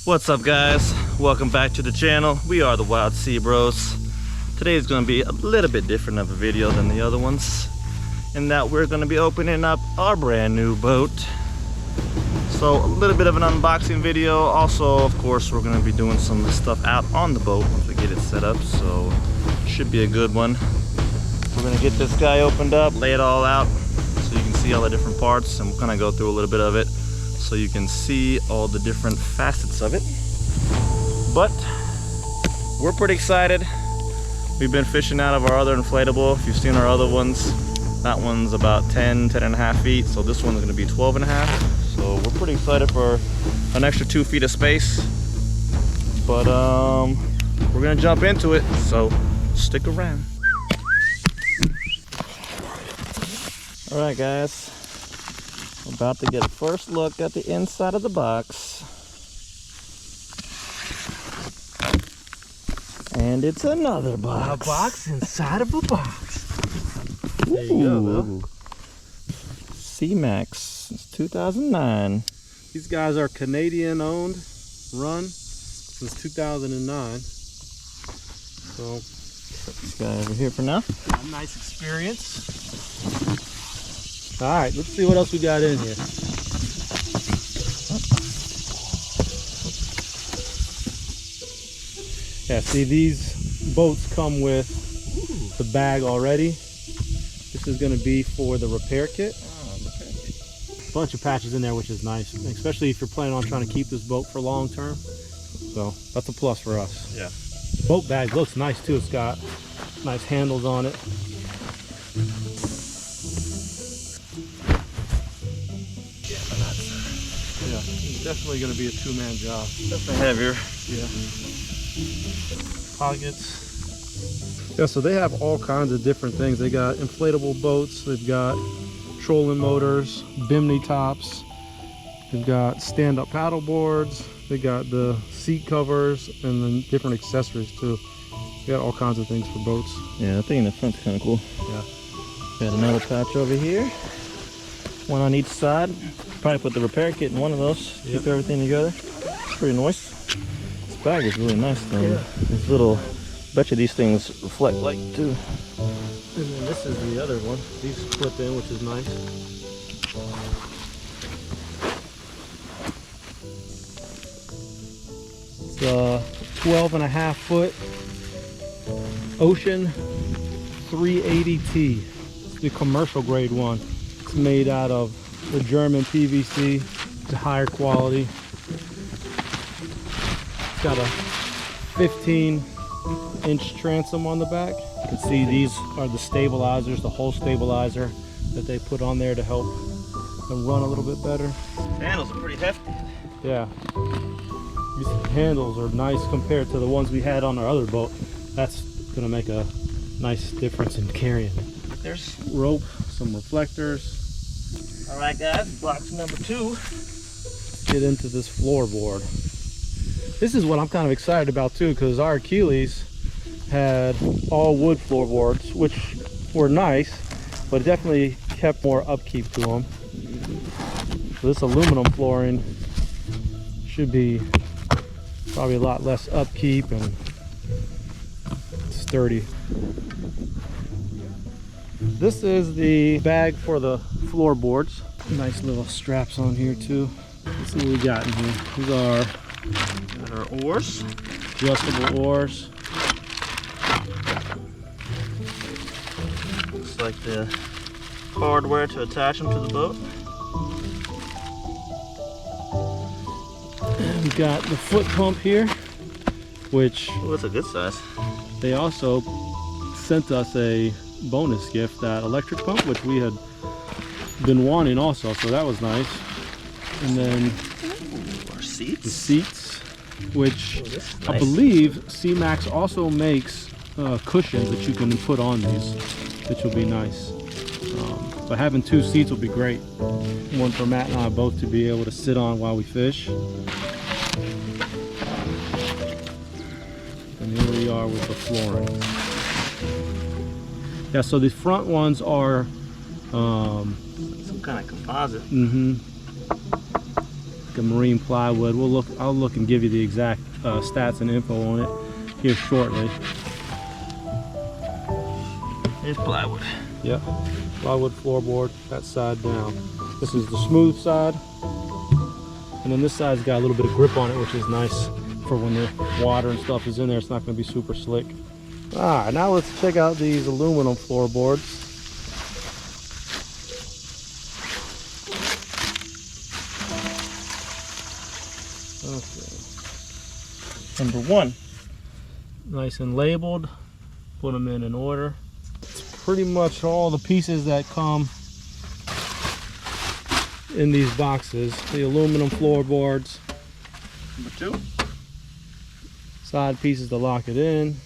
What's up, guys? Welcome back to the channel. We are the Wild Sea Bros. Today is going to be a little bit different of a video than the other ones, in that we're going to be opening up our brand new boat. So a little bit of an unboxing video. Also, of course, we're going to be doing some stuff out on the boat once we get it set up, so it should be a good one. We're going to get this guy opened up, lay it all out so you can see all the different parts, and we'll kind of go through a little bit of it so you can see all the different facets of it. But we're pretty excited. We've been fishing out of our other inflatable. If you've seen our other ones, that one's about 10 and a half feet, so this one's going to be 12 and a half. So we're pretty excited for an extra 2 feet of space. But we're going to jump into it, so stick around. All right, guys. About to get a first look at the inside of the box. And it's another box. A box inside of a box. There you go, Bill. Seamax since 2009. These guys are Canadian owned, run since 2009. So, Put this guy over here for now. a nice experience. All right, let's see what else we got in here. Yeah, see, these boats come with the bag already. This is going to be for the repair kit. A bunch of patches in there, which is nice, especially if you're planning on trying to keep this boat for long term. So that's a plus for us. Yeah. Boat bag looks nice too. It's got nice handles on it. Yeah, it's definitely going to be a two-man job. Definitely heavier. Yeah. Pockets. Yeah, so they have all kinds of different things. They got inflatable boats. They've got trolling motors, bimini tops. They've got stand-up paddle boards. They got the seat covers and then different accessories too. They got all kinds of things for boats. Yeah, I think in the front's kind of cool. Yeah. Got another patch over here. One on each side. Probably put the repair kit in one of those. Yep. Keep everything together. It's pretty nice. This bag is really nice though. Yeah. These little, bet you these things reflect light too. And then this is the other one. These clip in, which is nice. It's a 12.5-foot Ocean 380T. It's the commercial grade one. It's made out of the German PVC. It's a higher quality. It's got a 15-inch transom on the back. You can see these are the stabilizers, the whole stabilizer that they put on there to help them run a little bit better. Handles are pretty hefty. Yeah. These handles are nice compared to the ones we had on our other boat. That's gonna make a nice difference in carrying it. There's Rope, some reflectors. all right, guys. Box number 2. Get into this floorboard. This is what I'm kind of excited about too, because our Achilles had all wood floorboards, which were nice, but definitely kept more upkeep to them. So this aluminum flooring should be probably a lot less upkeep and sturdy. This is the bag for the floorboards. Nice little straps on here too. Let's see what we got in here. These are Got our oars. adjustable oars. Looks like the hardware to attach them to the boat. And we got the foot pump here, which Oh, that's a good size. they also sent us a bonus gift, that electric pump, which we had been wanting also, so that was nice. And then Our the seats. seats, which Oh, this is I nice. believe Seamax also makes cushions that you can put on these, which will be nice. But having 2 seats will be great. One for Matt and I both to be able to sit on while we fish. And here we are with the flooring. Yeah, so the front ones are Some kind of composite. like a marine plywood. I'll look and give you the exact stats and info on it here shortly. It's plywood. Yep, plywood floorboard, that side down. This is the smooth side, and then this side's got a little bit of grip on it, which is nice for when the water and stuff is in there. It's not going to be super slick. All right, now let's check out these aluminum floorboards. Okay. Number one. Nice and labeled. Put them in order. It's pretty much all the pieces that come in these boxes. The aluminum floorboards. Number two. Side pieces to lock it in.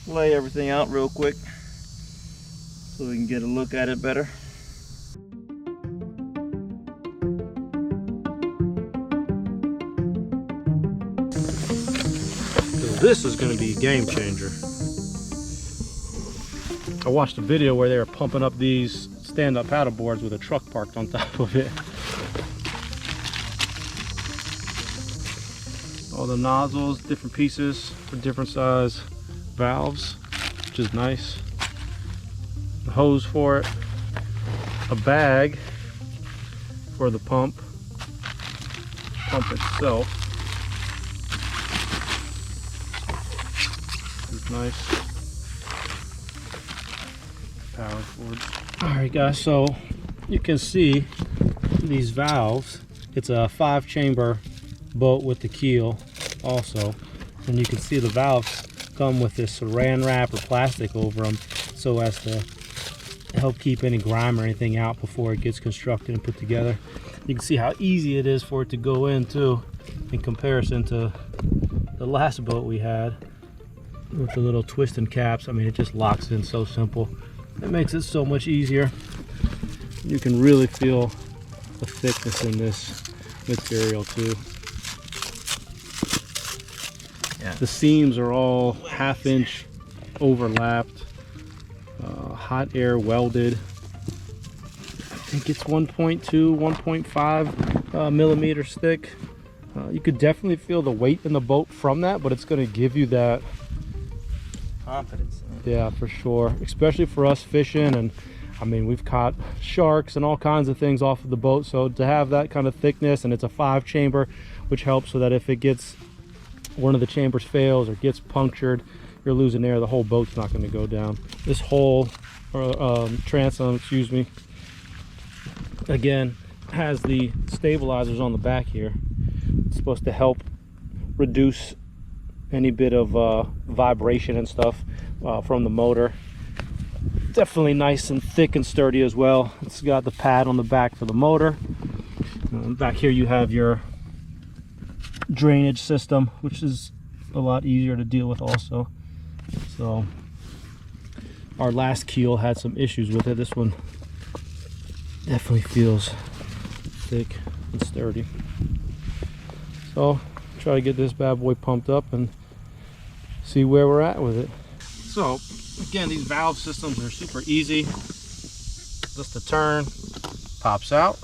Lay everything out real quick so we can get a look at it better. This is going to be a game changer. I watched a video where they were pumping up these stand-up paddle boards with a truck parked on top of it. All the nozzles, different pieces for different size valves, which is nice. The hose for it, a bag for the pump itself. Is nice. Power cords. All right, guys. So you can see these valves. It's a 5-chamber boat with the keel, also, and you can see the valves come with this saran wrap or plastic over them, so as to help keep any grime or anything out before it gets constructed and put together. You can see how easy it is for it to go in too, in comparison to the last boat we had with the little twisting caps. I mean, it just locks in so simple. It makes it so much easier. You can really feel the thickness in this material too. Yeah. The seams are all 1/2 inch overlapped, hot air welded. I think it's 1.2, 1.5 millimeters thick. You could definitely feel the weight in the boat from that, but it's going to give you that confidence. Yeah, for sure. Especially for us fishing, and I mean, we've caught sharks and all kinds of things off of the boat. So to have that kind of thickness, and it's a 5-chamber, which helps so that if it gets, one of the chambers fails or gets punctured, you're losing air, the whole boat's not going to go down. This whole transom, excuse me, again, has the stabilizers on the back here. It's supposed to help reduce any bit of vibration and stuff from the motor. Definitely nice and thick and sturdy as well. It's got the pad on the back for the motor. Back here you have your drainage system, which is a lot easier to deal with also. So our last keel had some issues with it. This one definitely feels thick and sturdy. So try to get this bad boy pumped up and see where we're at with it. So again, these valve systems are super easy. Just a turn, pops out.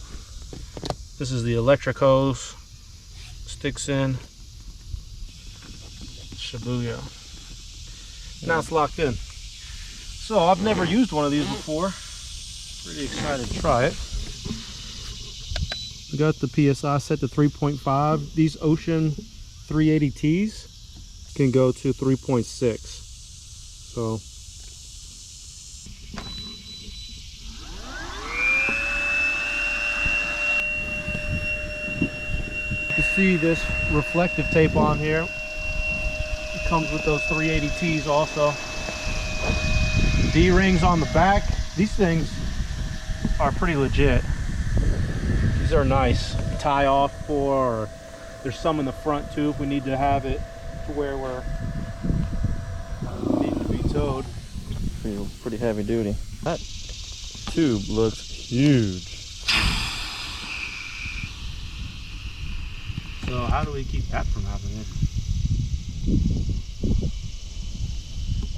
This is the electric hose, sticks in, shabuya. Now it's locked in. So I've never used one of these before. Pretty excited to try it. We got the PSI set to 3.5. These Ocean 380Ts can go to 3.6. So you can see this reflective tape on here. It comes with those 380Ts also. D-rings on the back. These things are pretty legit. These are nice. Tie off for, or there's some in the front too if we need to have it to where we're need to be towed. Pretty heavy duty. That tube looks huge. So how do we keep that from happening?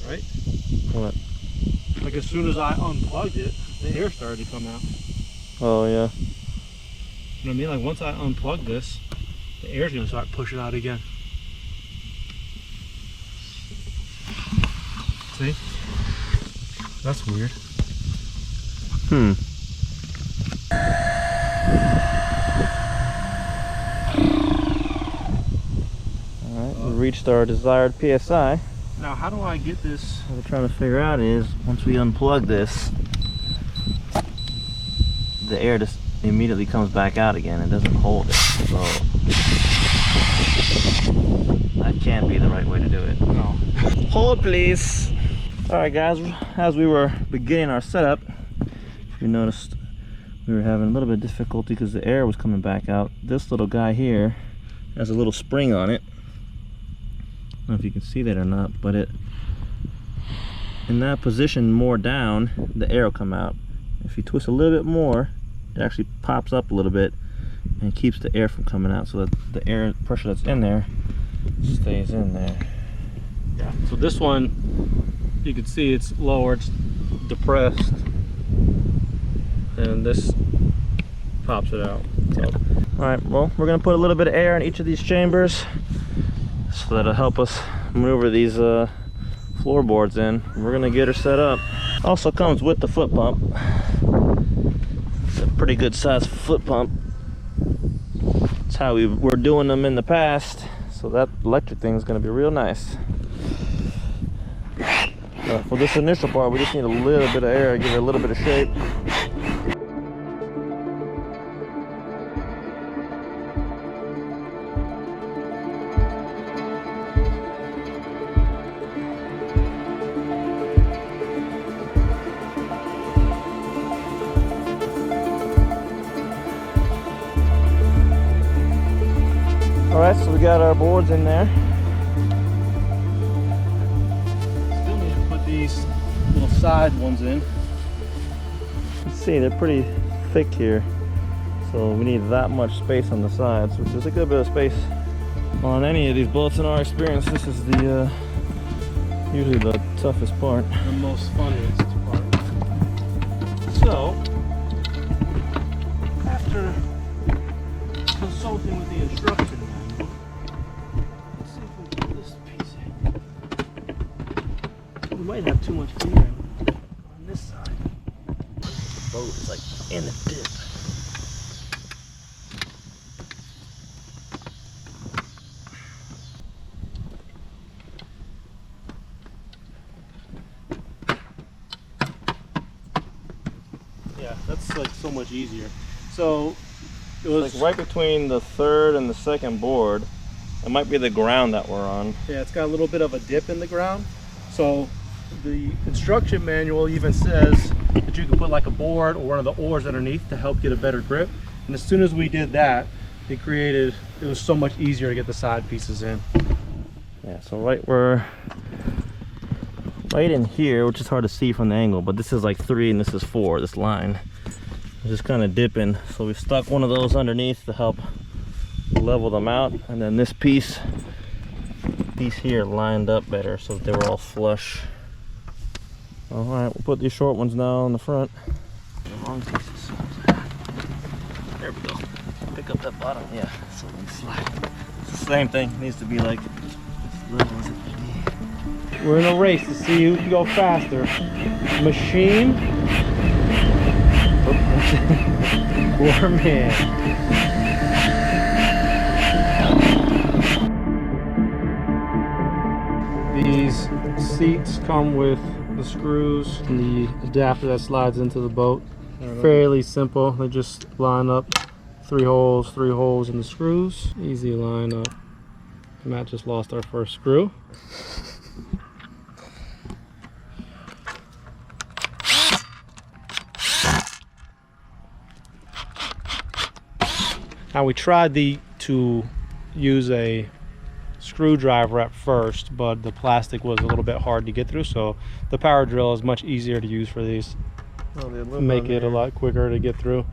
Right? What? Like as soon as I unplugged it, the air started to come out. Oh yeah. You know what I mean? Like once I unplugged this, The air's gonna start pushing out again. See? That's weird. Alright, we reached our desired PSI. Now, how do I get this? What we're trying to figure out is, once we unplug this, the air just immediately comes back out again and doesn't hold it. So that can't be the right way to do it. No. Hold, please. Alright guys, as we were beginning our setup, we noticed we were having a little bit of difficulty because the air was coming back out. This little guy here has a little spring on it. I don't know if you can see that or not, but in that position more down, the air will come out. If you twist a little bit more, it actually pops up a little bit and keeps the air from coming out, so that the air pressure that's in there stays in there. Yeah. So this one, you can see it's lower, it's depressed, and this pops it out. So. All right. Well, we're gonna put a little bit of air in each of these chambers, so that'll help us maneuver these floorboards in. We're gonna get her set up. Also comes with the foot pump. It's a pretty good sized foot pump. It's how we were doing them in the past, so that electric thing is gonna be real nice. For this initial part, we just need a little bit of air, give it a little bit of shape. Alright, so we got our boards in there. Still need to put these little side ones in. Let's see, they're pretty thick here. So we need that much space on the sides, which is a good bit of space. On any of these boats in our experience, this is the usually the toughest part. The most funniest part. So, after consulting with the instruction manual, let's see if we can get this piece in. We might have too much gear on this side. The boat is like in the dip. Yeah, that's like so much easier. So it was Like right between the third and the second board. It might be the ground that we're on. yeah, it's got a little bit of a dip in the ground. So the instruction manual even says that you can put like a board or one of the oars underneath to help get a better grip. And as soon as we did that, it was so much easier to get the side pieces in. Yeah, so right in here, which is hard to see from the angle, but this is like 3 and this is 4, this line. It's just kind of dipping. So we stuck one of those underneath to help level them out. And then this piece here lined up better so that they were all flush. All right, we'll put these short ones now on the front. The long pieces. There we go. Pick up that bottom. Yeah, so we slide. It's the same thing. It needs to be like as level as it can be. We're in a race to see who can go faster. Machine or man. These seats come with the screws and the adapter that slides into the boat. Fairly simple. They just line up 3 holes in the screws. Easy line up. Matt just lost our first screw. Now we tried to use a screwdriver at first, but the plastic was a little bit hard to get through, so the power drill is much easier to use for these. Make it a lot quicker to get through.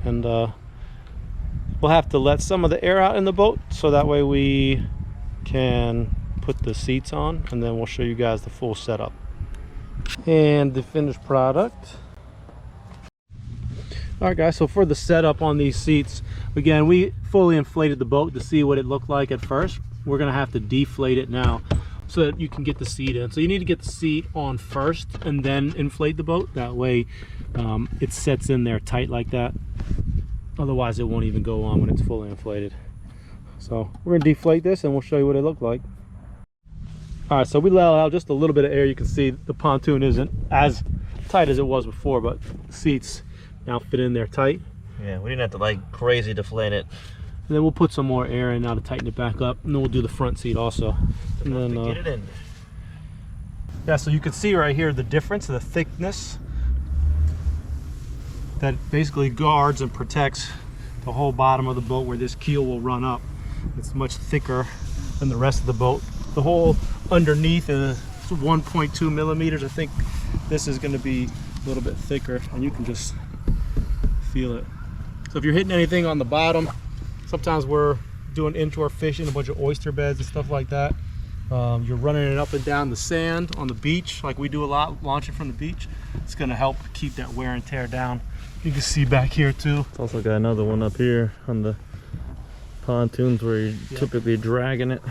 And we'll have to let some of the air out in the boat so that way we can put the seats on, and then we'll show you guys the full setup and the finished product. All right, guys, so for the setup on these seats, again, we fully inflated the boat to see what it looked like at first. We're gonna have to deflate it now so that you can get the seat in. So you need to get the seat on first and then inflate the boat. That way it sets in there tight like that. Otherwise it won't even go on when it's fully inflated. So we're gonna deflate this and we'll show you what it looked like. All right, so we let out just a little bit of air. You can see the pontoon isn't as tight as it was before, but the seats now fit in there tight. Yeah, we didn't have to like crazy deflate it. And then we'll put some more air in now to tighten it back up, and then we'll do the front seat also. And then get it in. Yeah, so you can see right here the difference, the thickness that basically guards and protects the whole bottom of the boat where this keel will run up. It's much thicker than the rest of the boat. The whole underneath is 1.2 millimeters. I think this is going to be a little bit thicker, and you can just feel it. So if you're hitting anything on the bottom, sometimes we're doing inshore fishing, a bunch of oyster beds and stuff like that. You're running it up and down the sand on the beach like we do a lot, launching from the beach. It's going to help keep that wear and tear down. You can see back here too. It's also got another one up here on the pontoons where you're typically dragging it.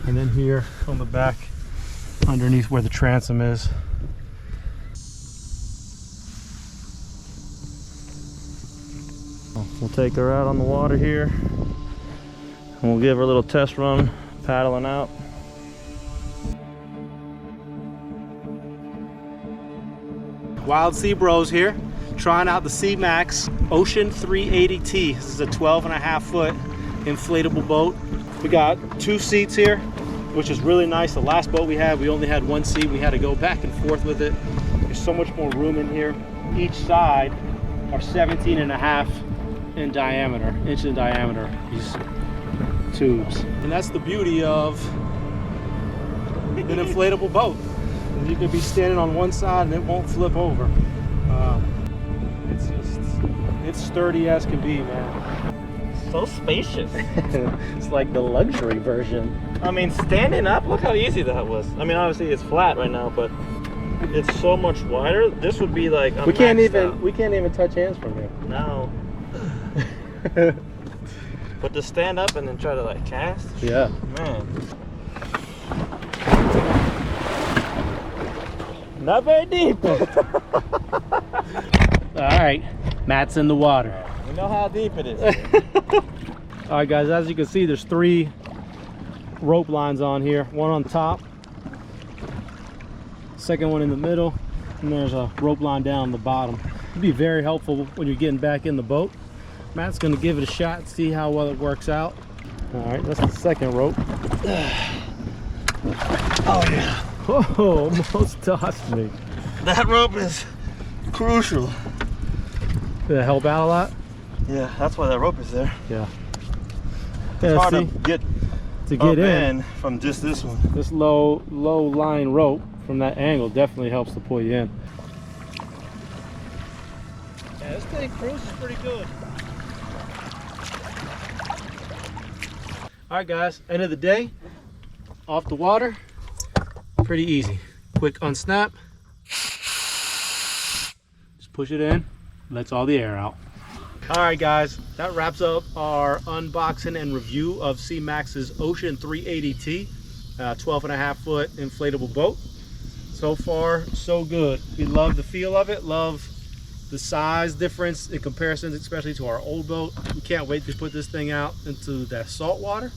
And then here on the back underneath where the transom is. We'll take her out on the water here and we'll give her a little test run paddling out. Wild Sea Bros here, trying out the Seamax Ocean 380T. This is a 12.5 foot inflatable boat. We got 2 seats here, which is really nice. The last boat we had, we only had 1 seat. We had to go back and forth with it. There's so much more room in here. Each side are 17.5 in diameter, inch in diameter, these tubes. And that's the beauty of an inflatable boat. You could be standing on one side and it won't flip over. It's sturdy as can be, man. So spacious. It's like the luxury version. I mean, standing up, look how easy that was. I mean, obviously it's flat right now, but it's so much wider. This would be like a we can't maxed even touch hands from here. out. No. But to stand up and then try to like cast, Yeah. man. Not very deep. All right, Matt's in the water. We know how deep it is. All right, guys, as you can see, there's 3 rope lines on here. One on top, second one in the middle, and there's a rope line down the bottom. It'd be very helpful when you're getting back in the boat. Matt's gonna give it a shot and see how well it works out. All right, that's the second rope. Oh yeah. Oh, almost tossed me. That rope is crucial. Did it help out a lot? Yeah, that's why that rope is there. Yeah. It's hard see, to get in from just this one. This low line rope from that angle definitely helps to pull you in. Yeah, this thing cruises pretty good. All right, guys, end of the day, off the water, pretty easy. Quick unsnap, just push it in, lets all the air out. All right, guys, that wraps up our unboxing and review of Seamax's Ocean 380T, 12.5 foot inflatable boat. So far, so good. We love the feel of it, love the size difference in comparison, especially to our old boat. We can't wait to put this thing out into that salt water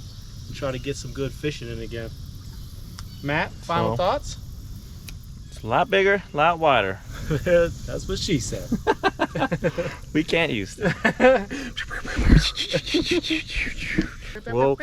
and try to get some good fishing in again. Matt, final thoughts? It's a lot bigger, a lot wider. That's what she said. We can't use that. Well,